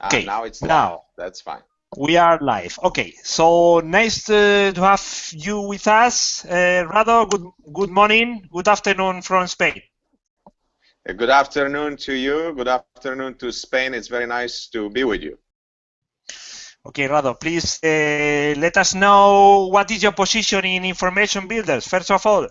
Okay, now it's live. Now that's fine. We are live. Okay, so nice to have you with us, Rado. Good morning, good afternoon from Spain. Good afternoon to you. Good afternoon to Spain. It's very nice to be with you. Okay, Rado, please let us know what is your position in Information Builders, first of all.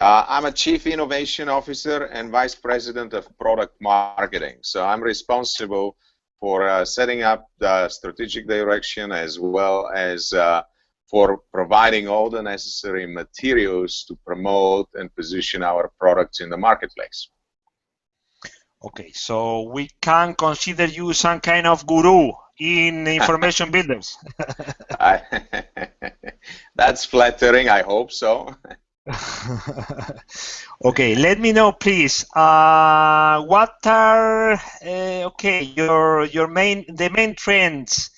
I'm a Chief Innovation Officer and Vice President of Product Marketing. So I'm responsible for setting up the strategic direction as well as for providing all the necessary materials to promote and position our products in the marketplace. Okay, so we can consider you some kind of guru in Information Builders. That's flattering, I hope so. Okay, let me know, please. What are your main trends,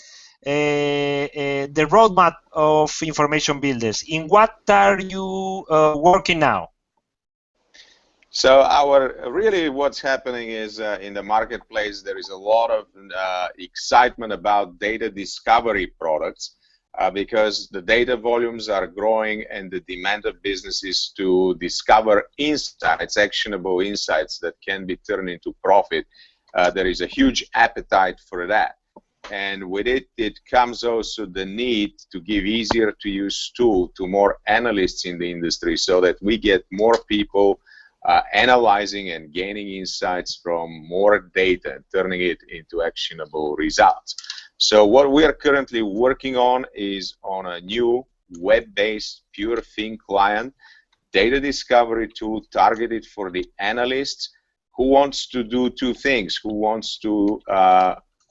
the roadmap of Information Builders? In what are you working now? So really what's happening is in the marketplace there is a lot of excitement about data discovery products. Because the data volumes are growing and the demand of businesses to discover insights, actionable insights that can be turned into profit. There is a huge appetite for that. And with it, it comes also the need to give easier to use tool to more analysts in the industry so that we get more people analyzing and gaining insights from more data and turning it into actionable results. So what we are currently working on is on a new web-based pure thin client data discovery tool targeted for the analysts who wants to do two things, who wants to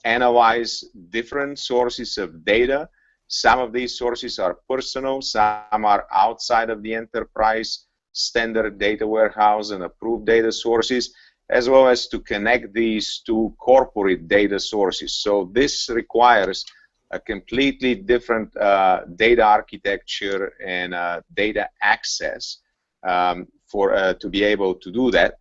analyze different sources of data. Some of these sources are personal, some are outside of the enterprise standard data warehouse and approved data sources, as well as to connect these to corporate data sources. So this requires a completely different data architecture and data access to be able to do that.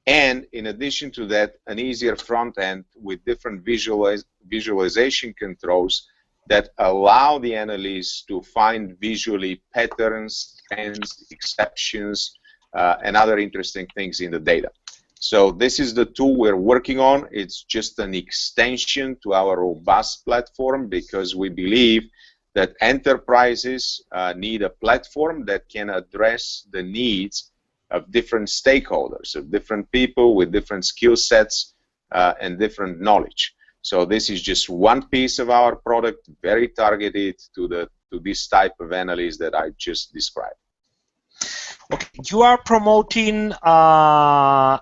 And in addition to that, an easier front end with different visualization controls that allow the analysts to find visually patterns, trends, exceptions, and other interesting things in the data. So this is the tool we're working on. It's just an extension to our robust platform because we believe that enterprises need a platform that can address the needs of different stakeholders, of different people with different skill sets and different knowledge. So this is just one piece of our product, very targeted to this type of analysis that I just described. Okay, you are promoting the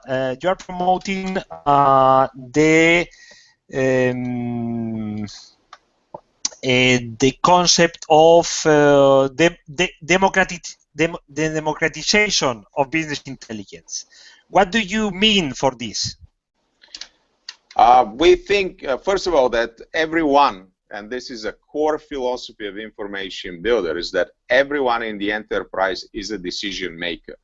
concept of the democratization of business intelligence. What do you mean for this? We think, first of all, that everyone, and this is a core philosophy of Information Builder, is that everyone in the enterprise is a decision maker.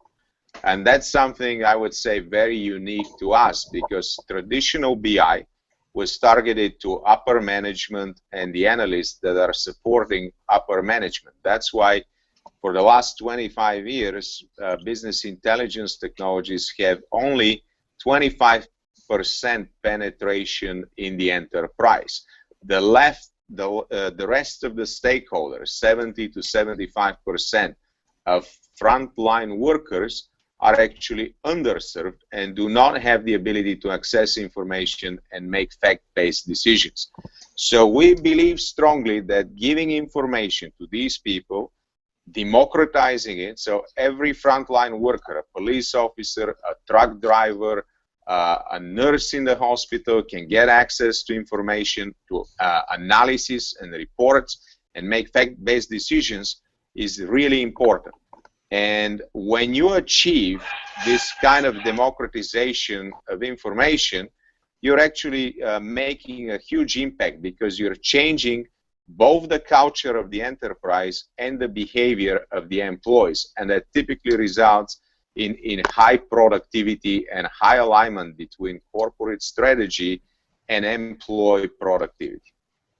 And that's something I would say very unique to us because traditional BI was targeted to upper management and the analysts that are supporting upper management. That's why for the last 25 years, business intelligence technologies have only 25% penetration in the enterprise. The rest of the stakeholders, 70 to 75% of frontline workers, are actually underserved and do not have the ability to access information and make fact-based decisions. So we believe strongly that giving information to these people, democratizing it, so every frontline worker, a police officer, a truck driver, a nurse in the hospital can get access to information, to analysis and reports, and make fact-based decisions is really important. And when you achieve this kind of democratization of information, you're actually making a huge impact because you're changing both the culture of the enterprise and the behavior of the employees. And that typically results in high productivity and high alignment between corporate strategy and employee productivity.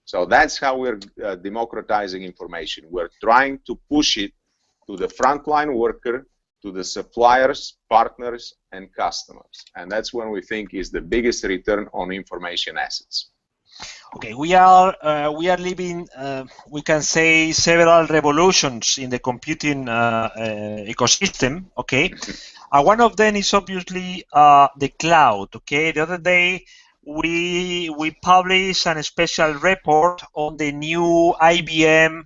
So that's how we're democratizing information. We're trying to push it to the frontline worker, to the suppliers, partners, and customers. And that's when we think is the biggest return on information assets. Okay, we are living, we can say, several revolutions in the computing ecosystem. Okay, one of them is obviously the cloud. Okay, the other day we published a special report on the new IBM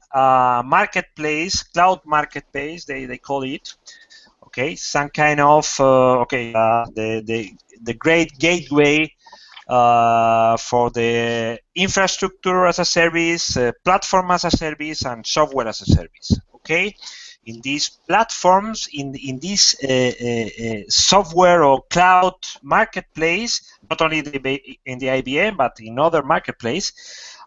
marketplace, cloud marketplace, they call it. Okay, some kind of the great gateway for the infrastructure as a service, platform as a service, and software as a service. Okay, in these platforms, in this software or cloud marketplace, not only in the IBM but in other marketplace,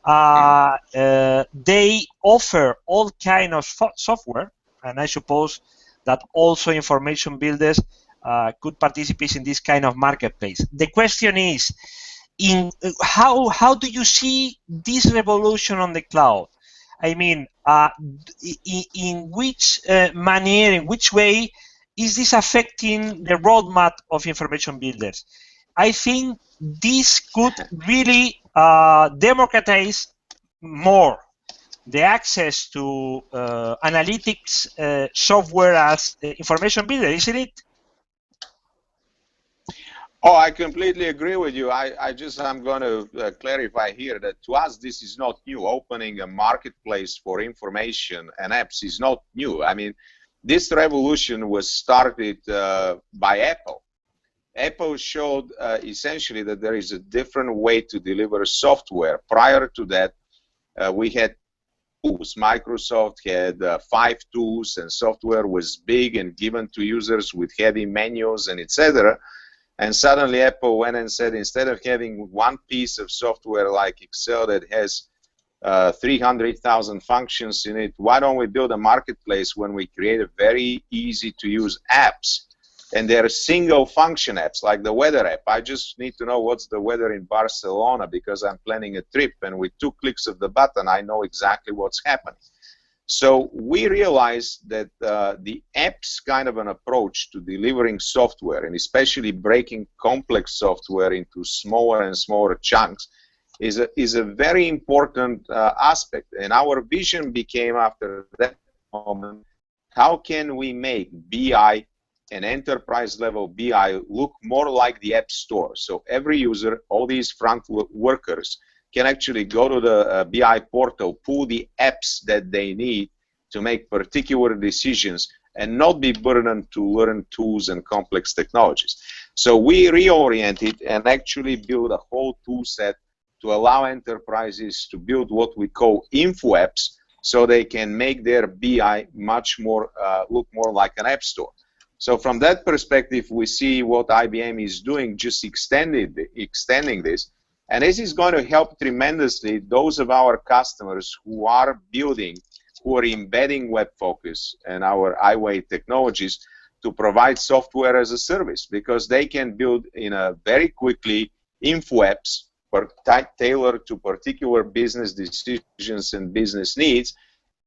they offer all kind of software, and I suppose that also information builders could participate in this kind of marketplace. The question is, how do you see this revolution on the cloud? I mean, in which manner, in which way is this affecting the roadmap of information builders? I think this could really democratize more the access to analytics software as information builder, isn't it? Oh, I completely agree with you. I'm going to clarify here that to us this is not new. Opening a marketplace for information and apps is not new. I mean, this revolution was started by Apple. Apple showed essentially that there is a different way to deliver software. Prior to that, we had tools. Microsoft had 5 tools, and software was big and given to users with heavy menus and etc. And suddenly Apple went and said, instead of having one piece of software like Excel that has 300,000 functions in it, why don't we build a marketplace when we create a very easy to use apps? And they're single function apps, like the weather app. I just need to know what's the weather in Barcelona because I'm planning a trip, and with 2 clicks of the button I know exactly what's happening. So we realized that the apps kind of an approach to delivering software, and especially breaking complex software into smaller and smaller chunks, is a very important aspect. And our vision became, after that moment, how can we make BI and enterprise level BI look more like the App Store? So every user, all these front workers, can actually go to the BI portal, pull the apps that they need to make particular decisions, and not be burdened to learn tools and complex technologies. So we reoriented and actually built a whole tool set to allow enterprises to build what we call info apps, so they can make their BI much more look more like an app store. So from that perspective, we see what IBM is doing, just extending this. And this is going to help tremendously those of our customers who are building, who are embedding WebFocus and our iWay technologies to provide software as a service, because they can build in a very quickly info apps tailored to particular business decisions and business needs,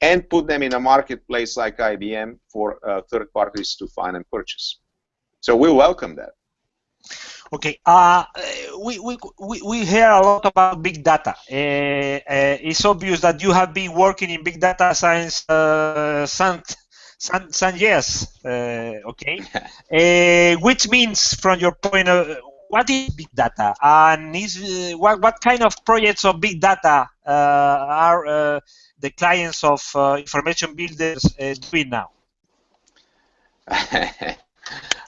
and put them in a marketplace like IBM for third parties to find and purchase. So we welcome that. Okay, we hear a lot about big data. It's obvious that you have been working in big data science some years. Okay, which means, from your point of, what is big data, and what kind of projects of big data are the clients of information builders doing now?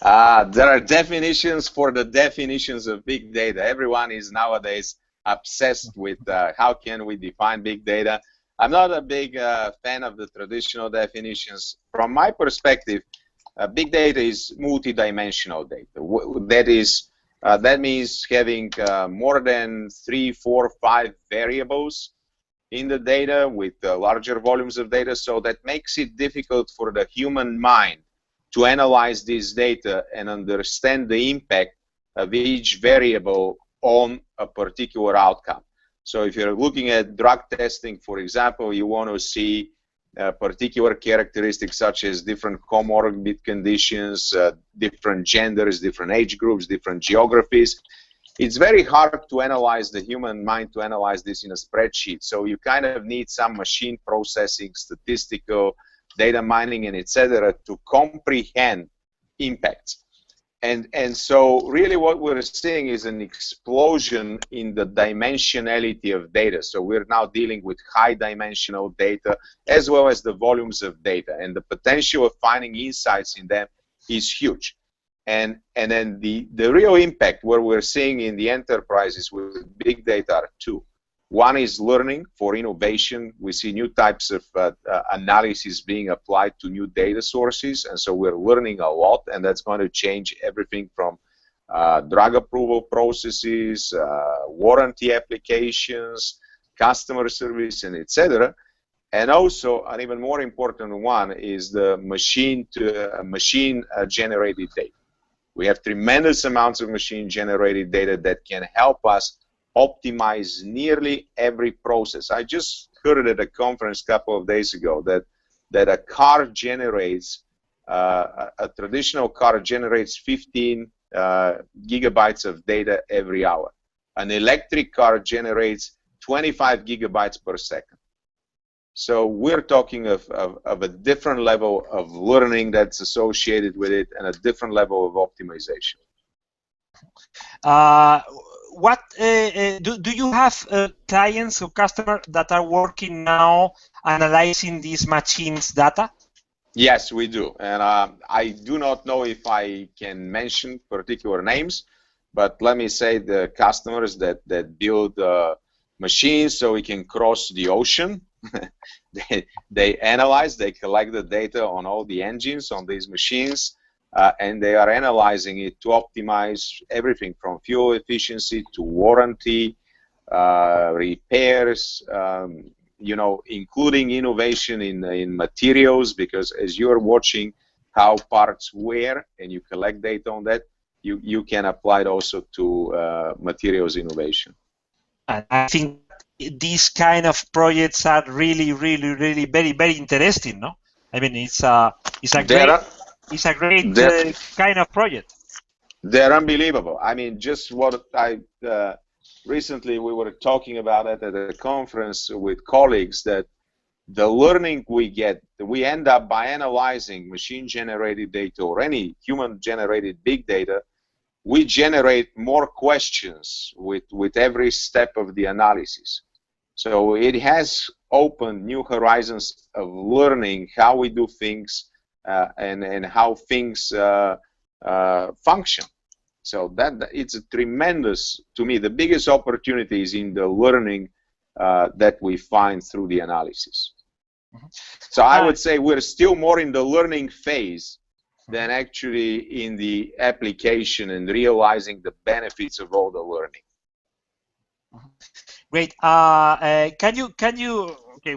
There are definitions for the definitions of big data. Everyone is nowadays obsessed with how can we define big data. I'm not a big fan of the traditional definitions. From my perspective, big data is multidimensional data. That means having more than 3, 4, 5 variables in the data, with larger volumes of data, so that makes it difficult for the human mind to analyze this data and understand the impact of each variable on a particular outcome. So if you're looking at drug testing, for example, you want to see particular characteristics such as different comorbid conditions, different genders, different age groups, different geographies. It's very hard to analyze the human mind, to analyze this in a spreadsheet. So you kind of need some machine processing, statistical, data mining, and etc. to comprehend impacts. And so really what we're seeing is an explosion in the dimensionality of data. So we're now dealing with high dimensional data as well as the volumes of data, and the potential of finding insights in them is huge. And then the real impact where we're seeing in the enterprises with big data are two. One is learning for innovation. We see new types of analysis being applied to new data sources, and so we're learning a lot, and that's going to change everything from drug approval processes, warranty applications, customer service, and etc. And also, an even more important one is the machine generated data. We have tremendous amounts of machine-generated data that can help us optimize nearly every process. I just heard it at a conference a couple of days ago that a car generates, a traditional car generates 15 gigabytes of data every hour. An electric car generates 25 gigabytes per second. So we're talking of a different level of learning that's associated with it, and a different level of optimization. What do you have clients or customers that are working now analyzing these machines' data? Yes, we do, and I do not know if I can mention particular names, but let me say the customers that build machines so we can cross the ocean. They analyze, they collect the data on all the engines on these machines, and they are analyzing it to optimize everything from fuel efficiency to warranty, repairs, you know, including innovation in materials, because as you're watching how parts wear and you collect data on that, you can apply it also to materials innovation. I think these kind of projects are really very interesting, no? I mean, it's a great kind of project. They're unbelievable. I mean, just what I recently we were talking about it at a conference with colleagues, that the learning we get, we end up by analyzing machine-generated data or any human-generated big data. We generate more questions with every step of the analysis. So it has opened new horizons of learning how we do things and how things function. So that it's a tremendous, to me, the biggest opportunity is in the learning that we find through the analysis. So I would say we're still more in the learning phase than actually in the application and realizing the benefits of all the learning. Great. Can you? Okay,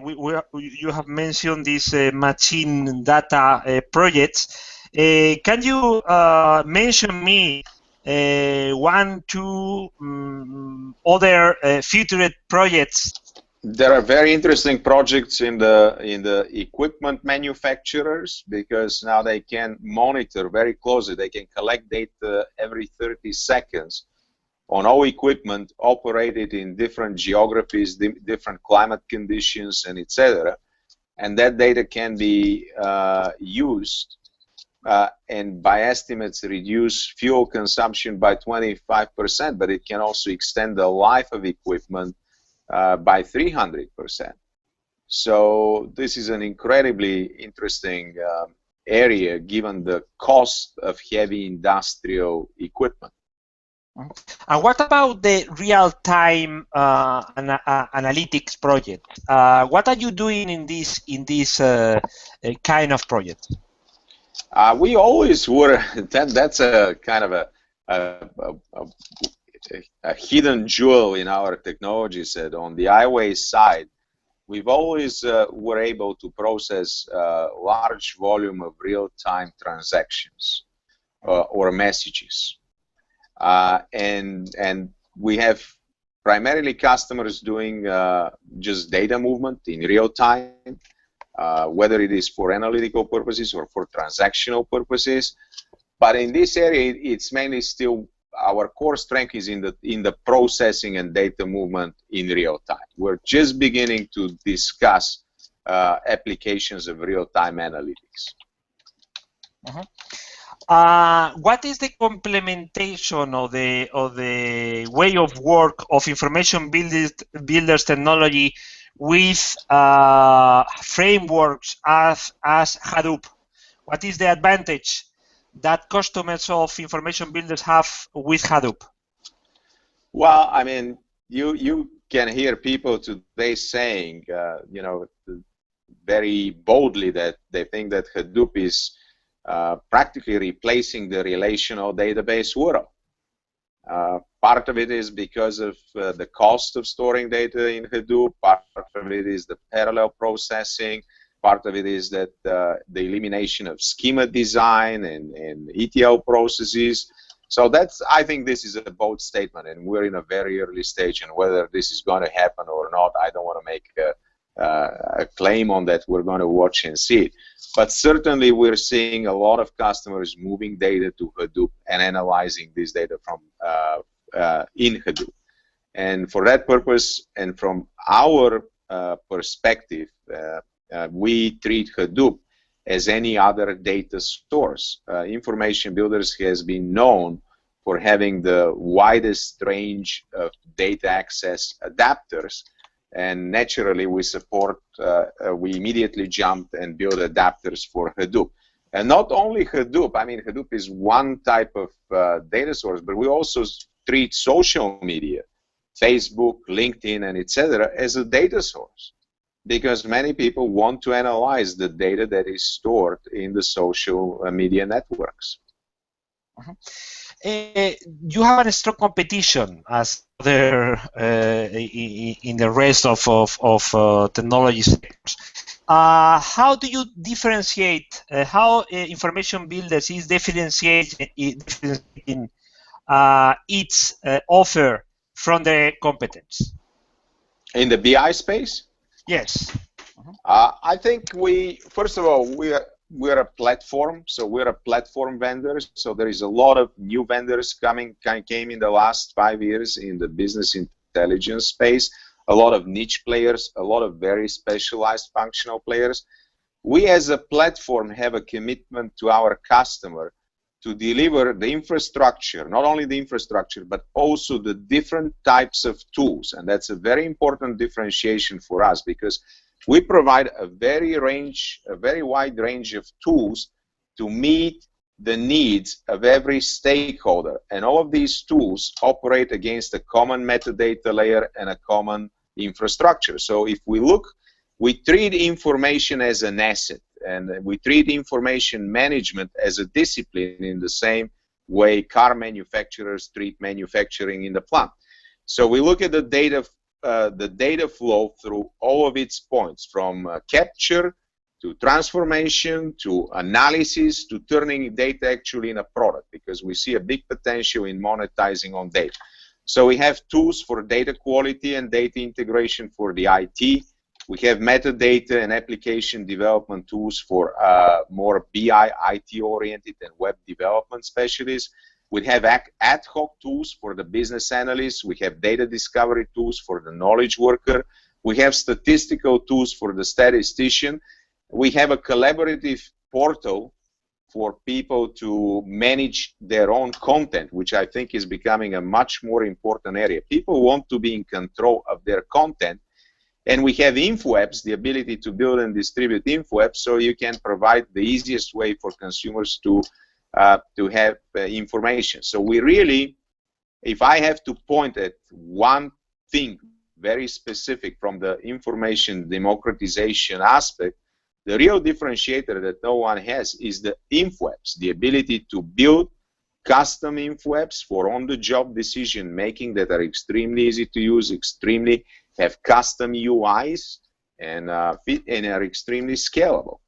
you have mentioned these machine data projects. Can you mention me one, two other future projects? There are very interesting projects in the equipment manufacturers, because now they can monitor very closely. They can collect data every 30 seconds on all equipment operated in different geographies, different climate conditions, and etc. And that data can be used and by estimates reduce fuel consumption by 25%, but it can also extend the life of equipment by 300%. So this is an incredibly interesting area given the cost of heavy industrial equipment. And what about the real-time analytics project? What are you doing in this kind of project? We always were. That's a kind of a hidden jewel in our technology set. On the highway side, we've always were able to process a large volume of real-time transactions or messages. And we have primarily customers doing just data movement in real time, whether it is for analytical purposes or for transactional purposes. But in this area, it's mainly still our core strength is in the processing and data movement in real time. We're just beginning to discuss applications of real-time analytics. What is the complementation of the way of work of information builders technology with frameworks as Hadoop? What is the advantage that customers of information builders have with Hadoop? Well, I mean, you can hear people today saying, you know, very boldly that they think that Hadoop is practically replacing the relational database world. Part of it is because of the cost of storing data in Hadoop. Part of it is the parallel processing. Part of it is that the elimination of schema design and ETL processes. So that's, I think this is a bold statement, and we're in a very early stage, and whether this is going to happen or not, I don't want to make a claim on that. We're going to watch and see. But certainly we're seeing a lot of customers moving data to Hadoop and analyzing this data from in Hadoop. And for that purpose, and from our perspective, we treat Hadoop as any other data source. Information Builders has been known for having the widest range of data access adapters, and naturally we support, we immediately jumped and built adapters for Hadoop. And not only Hadoop, I mean, Hadoop is one type of data source, but we also treat social media, Facebook, LinkedIn, and etc. as a data source, because many people want to analyze the data that is stored in the social media networks. You have a strong competition as other in the rest of technology sectors. How do you differentiate? How Information Builders is differentiating its offer from the competence? In the BI space? Yes. I think first of all, we're a platform, so we're a platform vendor. So there is a lot of new vendors came in the last 5 years in the business intelligence space. A lot of niche players, a lot of very specialized functional players. We as a platform have a commitment to our customer to deliver the infrastructure, not only the infrastructure, but also the different types of tools. And that's a very important differentiation for us, because we provide a very wide range of tools to meet the needs of every stakeholder. And all of these tools operate against a common metadata layer and a common infrastructure. So if we look, we treat information as an asset, and we treat information management as a discipline in the same way car manufacturers treat manufacturing in the plant. So we look at the data flow through all of its points, from capture to transformation to analysis to turning data actually in a product, because we see a big potential in monetizing on data. So we have tools for data quality and data integration for the IT. We have metadata and application development tools for more BI, IT-oriented and web development specialists. We have ad hoc tools for the business analysts. We have data discovery tools for the knowledge worker. We have statistical tools for the statistician. We have a collaborative portal for people to manage their own content, which I think is becoming a much more important area. People want to be in control of their content. And we have InfoApps, the ability to build and distribute InfoApps, so you can provide the easiest way for consumers to have information. So we really, if I have to point at one thing very specific from the information democratization aspect, the real differentiator that no one has is the InfoApps, the ability to build custom InfoApps for on-the-job decision making that are extremely easy to use, have custom UIs, and are extremely scalable.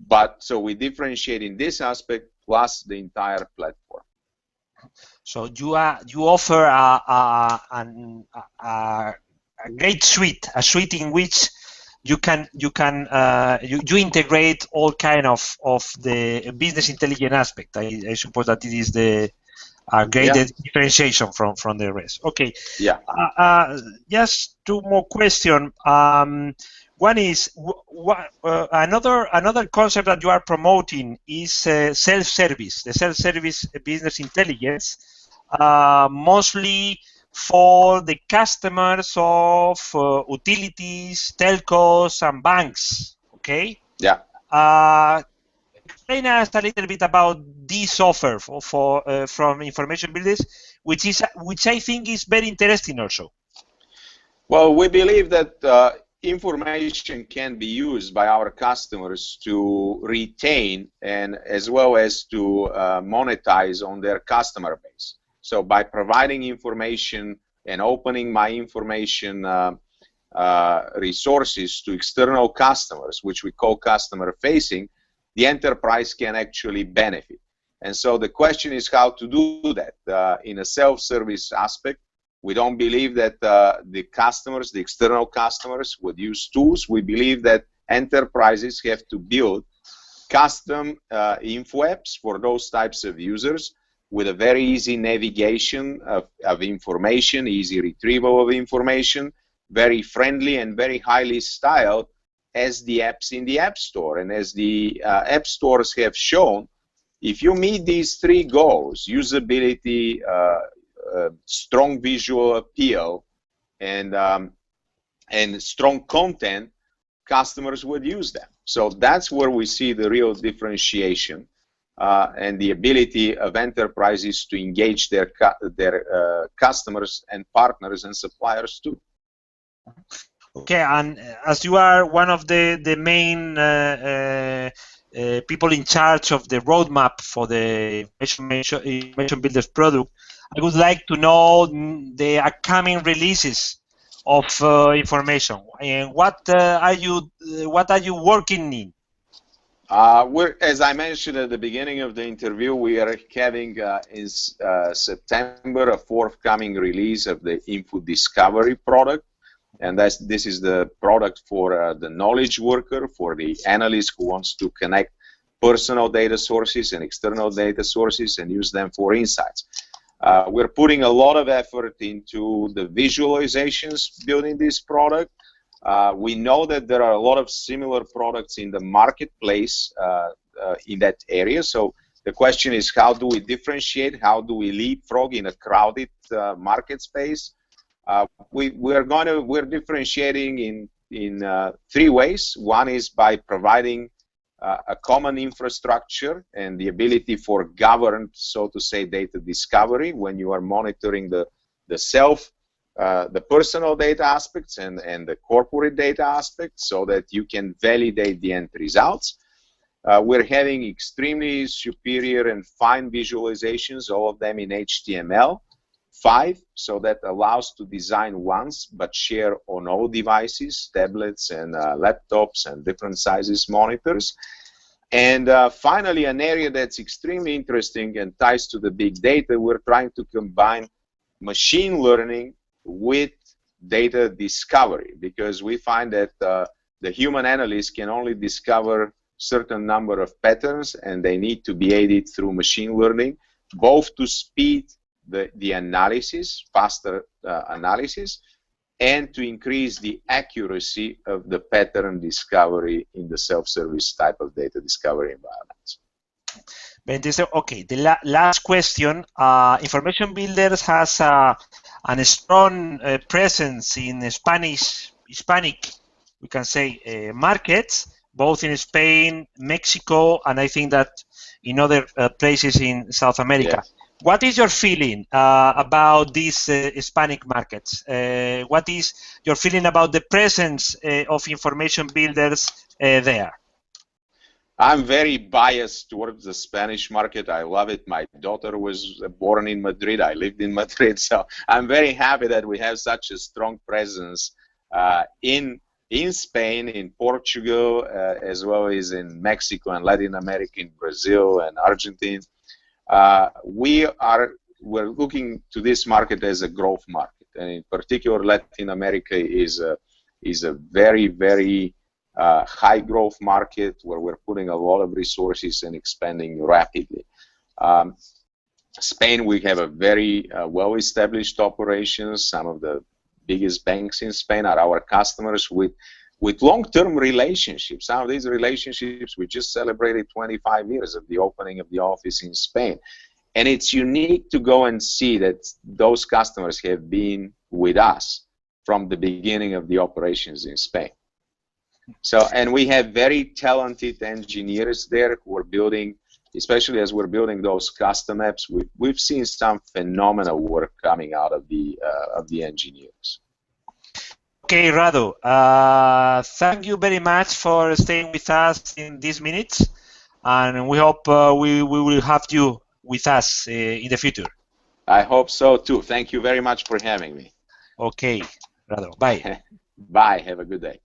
But so we differentiate in this aspect plus the entire platform. So you offer a great suite, a suite in which you integrate all kind of the business intelligence aspect. I suppose that it is the great differentiation from the rest. Okay. Yeah. Just two more questions. One is another concept that you are promoting is self-service, the self-service business intelligence, mostly for the customers of utilities, telcos, and banks. Okay. Yeah. Explain us a little bit about this offer from information builders, which I think is very interesting also. Well, we believe that information can be used by our customers to retain and as well as to monetize on their customer base. So by providing information and opening my information resources to external customers, which we call customer facing, the enterprise can actually benefit. And so the question is how to do that in a self-service aspect. We don't believe that the customers, the external customers, would use tools. We believe that enterprises have to build custom info apps for those types of users with a very easy navigation of information, easy retrieval of information, very friendly and very highly styled as the apps in the App Store. And as the app stores have shown, if you meet these three goals, usability, strong visual appeal, and strong content, customers would use them. So that's where we see the real differentiation and the ability of enterprises to engage their customers and partners and suppliers too. Okay, and as you are one of the main people in charge of the roadmap for the information builders product, I would like to know the upcoming releases of information and what are you working in? As I mentioned at the beginning of the interview, we are having in September a forthcoming release of the Info Discovery product. And this is the product for the knowledge worker, for the analyst who wants to connect personal data sources and external data sources and use them for insights. We're putting a lot of effort into the visualizations building this product. We know that there are a lot of similar products in the marketplace in that area. So the question is, how do we differentiate? How do we leapfrog in a crowded market space? We're differentiating in three ways. One is by providing a common infrastructure and the ability for governed, so to say, data discovery when you are monitoring the personal data aspects and the corporate data aspects, so that you can validate the end results. We're having extremely superior and fine visualizations, all of them in HTML5, so that allows to design once but share on all devices, tablets and laptops and different sizes monitors. And finally, an area that's extremely interesting and ties to the big data, we're trying to combine machine learning with data discovery, because we find that the human analyst can only discover certain number of patterns, and they need to be aided through machine learning, both to speed the analysis, faster analysis, and to increase the accuracy of the pattern discovery in the self-service type of data discovery environments. Okay, the last question. Information Builders has a strong presence in Hispanic, we can say, markets, both in Spain, Mexico, and I think that in other places in South America. Yes. What is your feeling about these Hispanic markets? What is your feeling about the presence of Information Builders there? I'm very biased towards the Spanish market. I love it. My daughter was born in Madrid. I lived in Madrid. So I'm very happy that we have such a strong presence in Spain, in Portugal, as well as in Mexico and Latin America, in Brazil and Argentina. We are we're looking to this market as a growth market, and in particular, Latin America is a very, very high growth market where we're putting a lot of resources and expanding rapidly. Spain, we have a very well-established operations. Some of the biggest banks in Spain are our customers with long-term relationships. Some of these relationships, we just celebrated 25 years of the opening of the office in Spain. And it's unique to go and see that those customers have been with us from the beginning of the operations in Spain. So, and we have very talented engineers there who are building, especially as we're building those custom apps, we've seen some phenomenal work coming out of the engineers. Okay, Rado, thank you very much for staying with us in these minutes, and we hope we will have you with us in the future. I hope so too. Thank you very much for having me. Okay, Rado, bye. Bye. Have a good day.